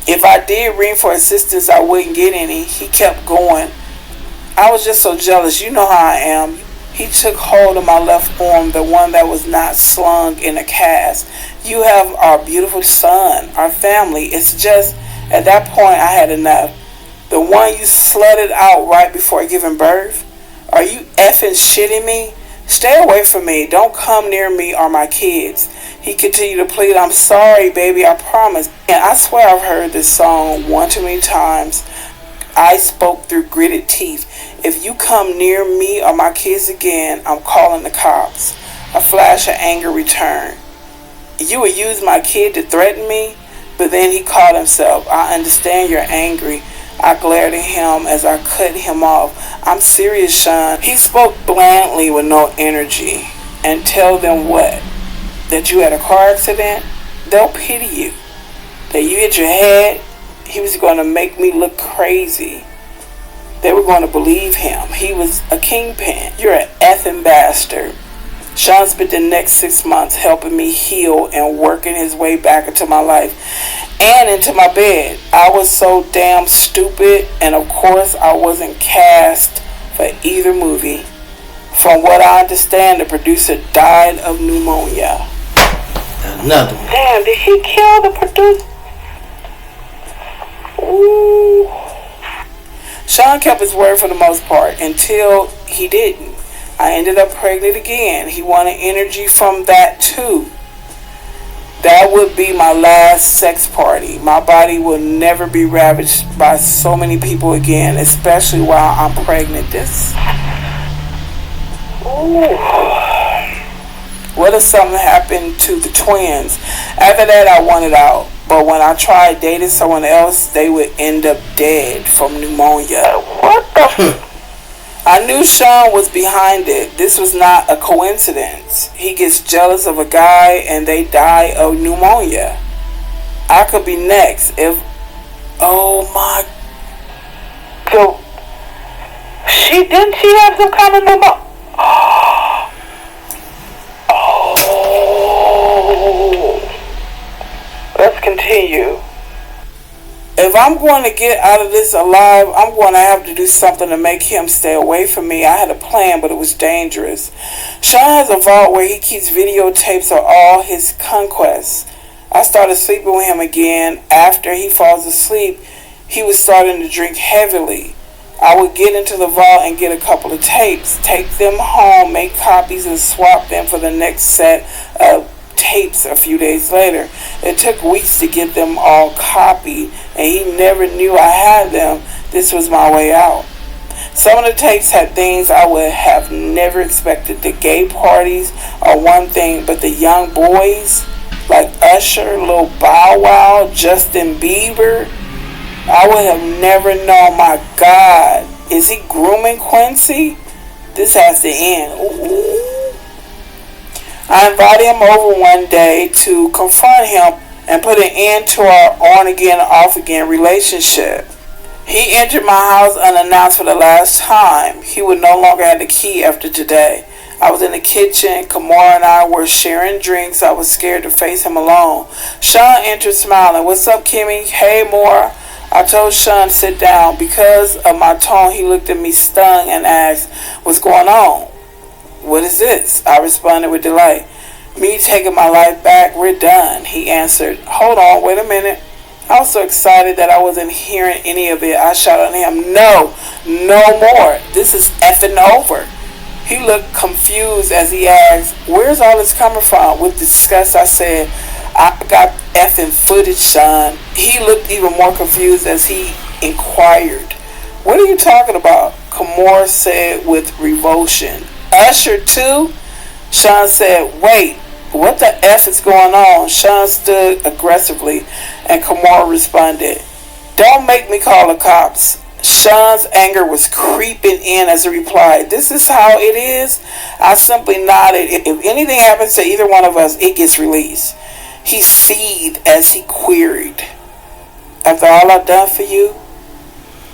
If I did ring for assistance, I wouldn't get any. He kept going. I was just so jealous. You know how I am. He took hold of my left arm, the one that was not slung in a cast. You have our beautiful son, our family. It's just, at that point, I had enough. The one you slutted out right before giving birth? Are you effing shitting me? Stay away from me. Don't come near me or my kids. He continued to plead, I'm sorry, baby, I promise. And I swear I've heard this song one too many times. I spoke through gritted teeth. If you come near me or my kids again, I'm calling the cops. A flash of anger returned. You would use my kid to threaten me? But then he caught himself. I understand you're angry. I glared at him as I cut him off. I'm serious, Sean. He spoke blandly with no energy. And tell them what? That you had a car accident? They'll pity you. That you hit your head? He was going to make me look crazy. They were going to believe him. He was a kingpin. You're an effing bastard. Sean spent the next 6 months helping me heal and working his way back into my life and into my bed. I was so damn stupid, and of course I wasn't cast for either movie. From what I understand, the producer died of pneumonia. Another one. Damn, did he kill the producer? Ooh. Sean kept his word for the most part until he didn't. I ended up pregnant again. He wanted energy from that too. That would be my last sex party. My body will never be ravaged by so many people again, especially while I'm pregnant. Ooh. What if something happened to the twins? After that, I wanted out. But when I tried dating someone else, they would end up dead from pneumonia. What the? I knew Sean was behind it. This was not a coincidence. He gets jealous of a guy and they die of pneumonia. I could be next if... Oh my... So... Didn't she have some kind of pneumonia? Let's continue. If I'm going to get out of this alive, I'm going to have to do something to make him stay away from me. I had a plan, but it was dangerous. Sean has a vault where he keeps videotapes of all his conquests. I started sleeping with him again. After he falls asleep, he was starting to drink heavily. I would get into the vault and get a couple of tapes, take them home, make copies, and swap them for the next set of tapes a few days later. It took weeks to get them all copied, and he never knew I had them. This was my way out. Some of the tapes had things I would have never expected. The gay parties are one thing, but the young boys like Usher, Lil Bow Wow, Justin Bieber, I would have never known. My God, is he grooming Quincy? This has to end. Ooh. I invited him over one day to confront him and put an end to our on-again, off-again relationship. He entered my house unannounced for the last time. He would no longer have the key after today. I was in the kitchen. Kamara and I were sharing drinks. I was scared to face him alone. Sean entered smiling. What's up, Kimmy? Hey, Mora. I told Sean to sit down. Because of my tone, he looked at me stung and asked, what's going on? What is this? I responded with delight. Me taking my life back, we're done. He answered, hold on, wait a minute. I was so excited that I wasn't hearing any of it. I shouted at him, no more. This is effing over. He looked confused as he asked, where's all this coming from? With disgust, I said, I got effing footage, son. He looked even more confused as he inquired, what are you talking about? Kamora said with revulsion. Usher too? Sean said, wait, what the F is going on? Sean stood aggressively and Kamora responded, don't make me call the cops. Sean's anger was creeping in as he replied, this is how it is? I simply nodded. If anything happens to either one of us, it gets released. He seethed as he queried, after all I've done for you?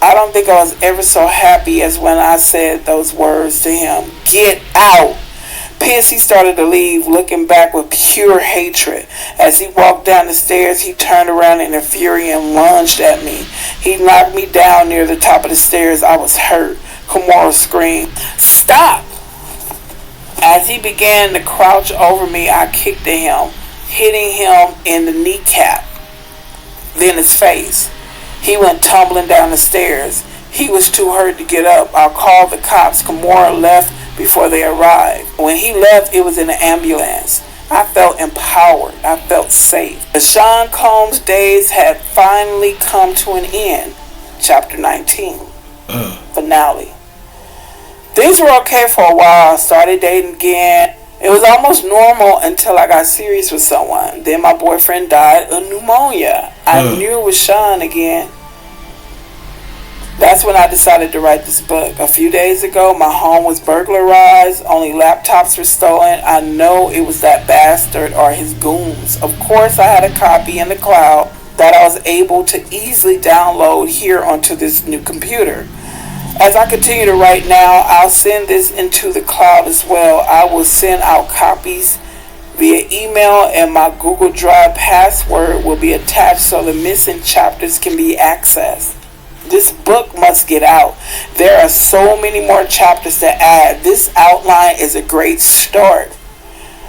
I don't think I was ever so happy as when I said those words to him. Get out. Pissed, he started to leave, looking back with pure hatred. As he walked down the stairs, he turned around in a fury and lunged at me. He knocked me down near the top of the stairs. I was hurt. Kimura screamed, "Stop!" As he began to crouch over me, I kicked at him, hitting him in the kneecap, then his face. He went tumbling down the stairs. He was too hurt to get up. I called the cops. Kimura left before they arrived. When he left, it was in an ambulance. I felt empowered. I felt safe. The Sean Combs days had finally come to an end. Chapter 19. Finale. Things were okay for a while. I started dating again. It was almost normal until I got serious with someone. Then my boyfriend died of pneumonia. I knew it was Sean again. That's when I decided to write this book. A few days ago, my home was burglarized. Only laptops were stolen. I know it was that bastard or his goons. Of course, I had a copy in the cloud that I was able to easily download here onto this new computer. As I continue to write now, I'll send this into the cloud as well. I will send out copies via email, and my Google Drive password will be attached so the missing chapters can be accessed. This book must get out. There are so many more chapters to add. This outline is a great start.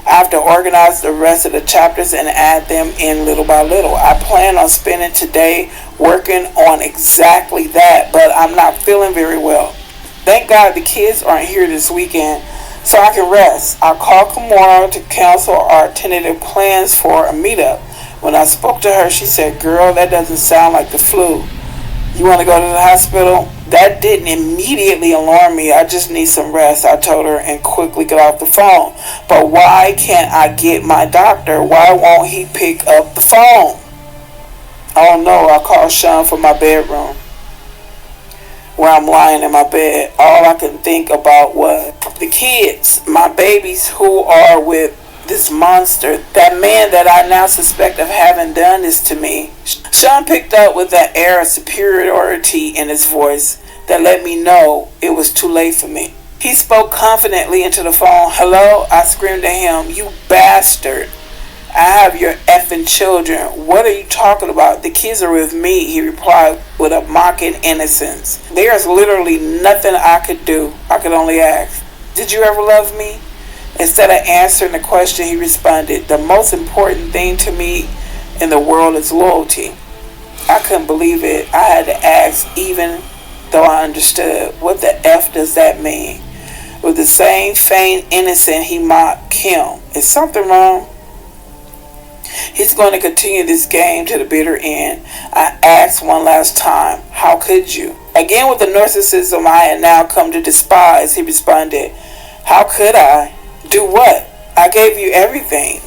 I have to organize the rest of the chapters and add them in little by little. I plan on spending today working on exactly that, but I'm not feeling very well. Thank God the kids aren't here this weekend, so I can rest. I called Kimura to cancel our tentative plans for a meetup. When I spoke to her, she said, "Girl, that doesn't sound like the flu. You want to go to the hospital?" That didn't immediately alarm me. I just need some rest, I told her, and quickly got off the phone. But why can't I get my doctor? Why won't he pick up the phone? Oh no, I called Sean from my bedroom, where I'm lying in my bed. All I could think about was the kids, my babies who are with this monster, that man that I now suspect of having done this to me. Sean picked up with that air of superiority in his voice that let me know it was too late for me. He spoke confidently into the phone. "Hello?" I screamed at him. "You bastard. I have your effing children. What are you talking about? The kids are with me," he replied with a mocking innocence. There's literally nothing I could do. I could only ask, "Did you ever love me?" Instead of answering the question, he responded, "The most important thing to me in the world is loyalty." I couldn't believe it. I had to ask, even though I understood. What the F does that mean? With the same feigned innocence, he mocked Kim. Is something wrong? He's going to continue this game to the bitter end. I asked one last time, "How could you?" Again, with the narcissism I had now come to despise, he responded, "How could I? Do what? I gave you everything.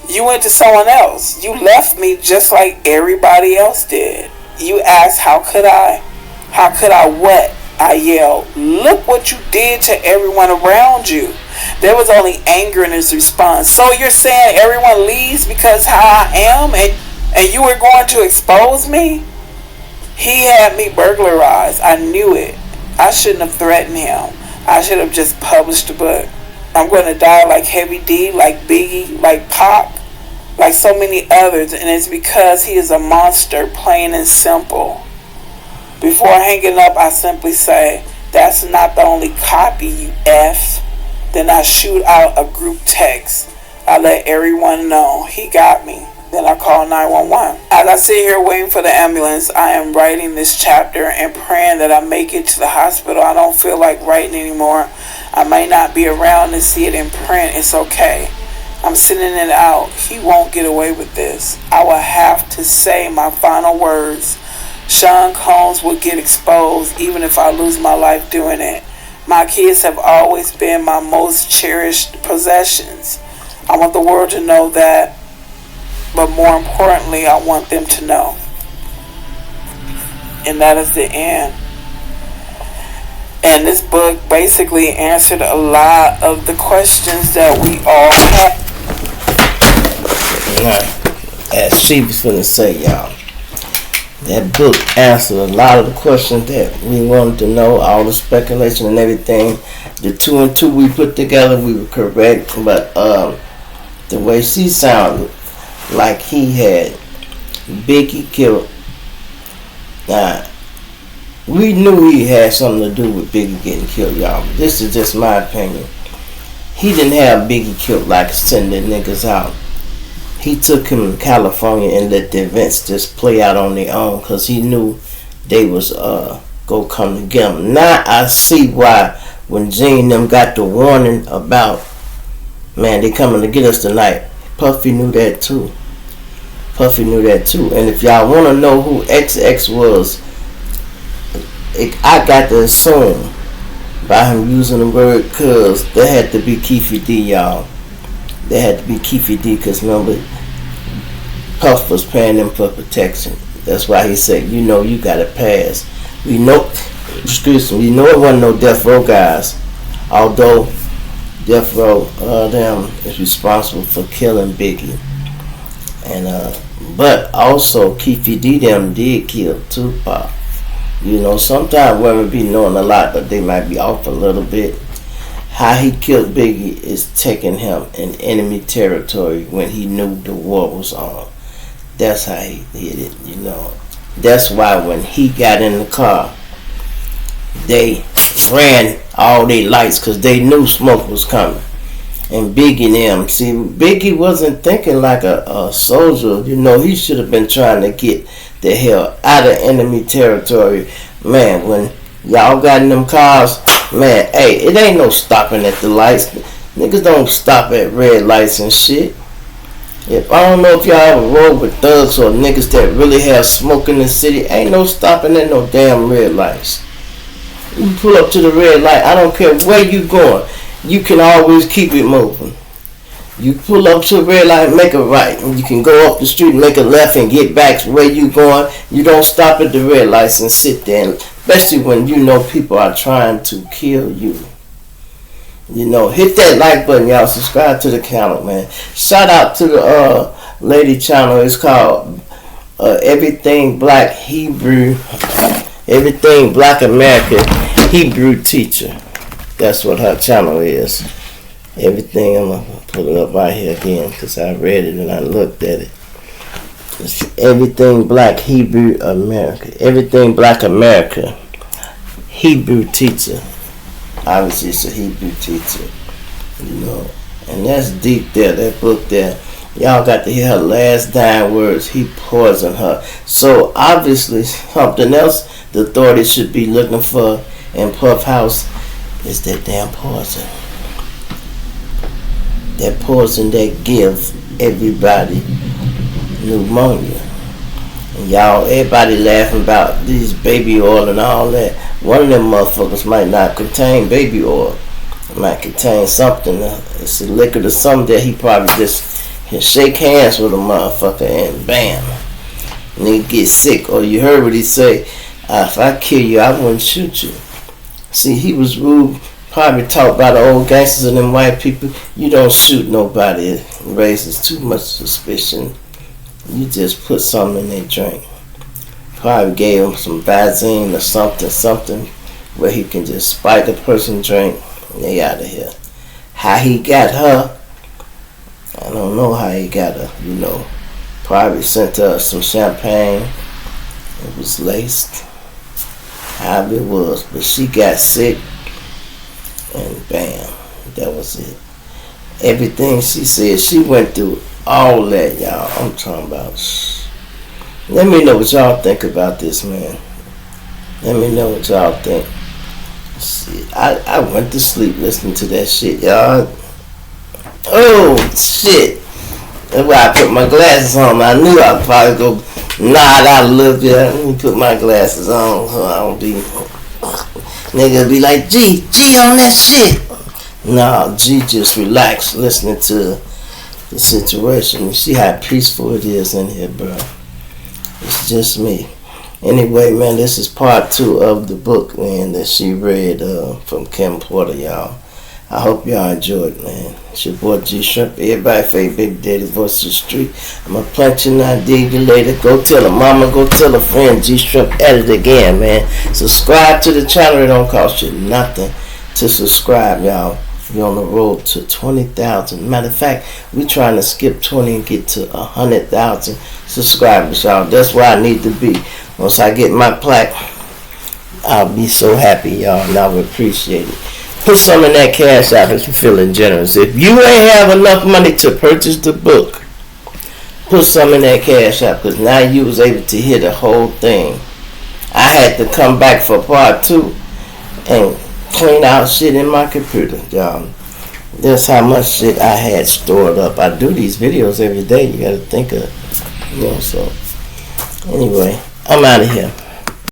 You went to someone else. You left me just like everybody else did." You asked, "How could I?" "How could I what?" I yelled. "Look what you did to everyone around you." There was only anger in his response. "So you're saying everyone leaves because how I am, and you were going to expose me?" He had me burglarized. I knew it. I shouldn't have threatened him. I should have just published the book. I'm going to die like Heavy D, like Biggie, like Pop, like so many others, and it's because he is a monster, plain and simple. Before hanging up, I simply say, "That's not the only copy, you F." Then I shoot out a group text. I let everyone know he got me. Then I call 911. As I sit here waiting for the ambulance, I am writing this chapter and praying that I make it to the hospital. I don't feel like writing anymore. I may not be around to see it in print. It's okay. I'm sending it out. He won't get away with this. I will have to say my final words. Sean Combs will get exposed even if I lose my life doing it. My kids have always been my most cherished possessions. I want the world to know that, but more importantly, I want them to know. And that is the end. And this book basically answered a lot of the questions that we all have. As she was finna say, y'all, That book answered a lot of the questions that we wanted to know, all the speculation and everything. The 2 and 2 we put together, we were correct, but the way she sounded like he had Biggie killed. Now, we knew he had something to do with Biggie getting killed, y'all. This is just my opinion. He didn't have Biggie killed like sending niggas out. He took him to California and let the events just play out on their own because he knew they was go come to get him. Now I see why when Gene and them got the warning about, man, they coming to get us tonight. Puffy knew that too. And if y'all want to know who XX was, I got to assume by him using the word cuz, that had to be Keefy D, y'all. That had to be Keefy D because remember, Puff was paying them for protection. That's why he said, you know, you got to pass. We know it wasn't no Death Row guys, although Death Row them is responsible for killing Biggie. And but also Keefy D them did kill Tupac. You know, sometimes women be knowing a lot, but they might be off a little bit. How he killed Biggie is taking him in enemy territory when he knew the war was on. That's how he did it, you know. That's why when he got in the car, they ran all their lights because they knew smoke was coming. And Biggie and them, see, Biggie wasn't thinking like a soldier. You know, he should have been trying to get the hell out of enemy territory. Man, when y'all got in them cars, man, hey, it ain't no stopping at the lights. Niggas don't stop at red lights and shit. If I don't know if y'all ever rode with thugs or niggas that really have smoke in the city, ain't no stopping at no damn red lights. You pull up to the red light, I don't care where you going, you can always keep it moving. You pull up to a red light, make a right, and you can go up the street, make a left, and get back to where you going. You don't stop at the red lights and sit there, especially when you know people are trying to kill you. You know, hit that like button, y'all. Subscribe to the channel, man. Shout out to the lady channel. It's called Everything Black Hebrew, Everything Black America Hebrew Teacher. That's what her channel is. Everything, I'm gonna put it up right here again because I read it and I looked at it. It's Everything Black Hebrew America, Everything Black America Hebrew Teacher. Obviously, it's a Hebrew teacher, you know, and that's deep there. That book there, y'all got to hear her last dying words. He poisoned her. So obviously, something else the authorities should be looking for in Puff House is that damn poison. That poison that gives everybody pneumonia. And y'all, everybody laughing about these baby oil and all that. One of them motherfuckers might not contain baby oil. It might contain something. It's a liquid or something that he probably just can shake hands with a motherfucker and bam. And he get sick. Or you heard what he say, if I kill you, I wouldn't shoot you. See, he was rude. Probably taught by the old gangsters and them white people, you don't shoot nobody. It raises too much suspicion. You just put something in their drink. Probably gave him some Visine or something where he can just spike a person's drink and they out of here. How he got her, I don't know how he got her, you know. Probably sent her some champagne. It was laced. However it was. But she got sick and bam, that was it. Everything she said, she went through all that, y'all. I'm talking about. Let me know what y'all think about this, man. Let me know what y'all think. Shit, I went to sleep listening to that shit, y'all. Oh, shit. That's why I put my glasses on. I knew I'd probably go nod out a little bit. Let me put my glasses on so I don't be... Nigga be like, G on that shit. Nah, G just relax listening to the situation. You see how peaceful it is in here, bro. It's just me. Anyway, man, this is part 2 of the book, man, that she read from Kim Porter, y'all. I hope y'all enjoyed, man. It's your boy G Shrimp. Everybody favorite Big Daddy Voice of the Street. I'ma punch you now, dig you later. Go tell a mama, go tell a friend. G Shrimp at it again, man. Subscribe to the channel. It don't cost you nothing to subscribe, y'all. We're on the road to 20,000. Matter of fact, we're trying to skip 20 and get to 100,000 subscribers, y'all. That's where I need to be. Once I get my plaque, I'll be so happy, y'all, and I would appreciate it. Put some in that cash out if you're feeling generous. If you ain't have enough money to purchase the book, put some in that cash out, because now you was able to hear the whole thing. I had to come back for part 2 and clean out shit in my computer, y'all. That's how much shit I had stored up. I do these videos every day. You gotta think of, so. Anyway, I'm out of here.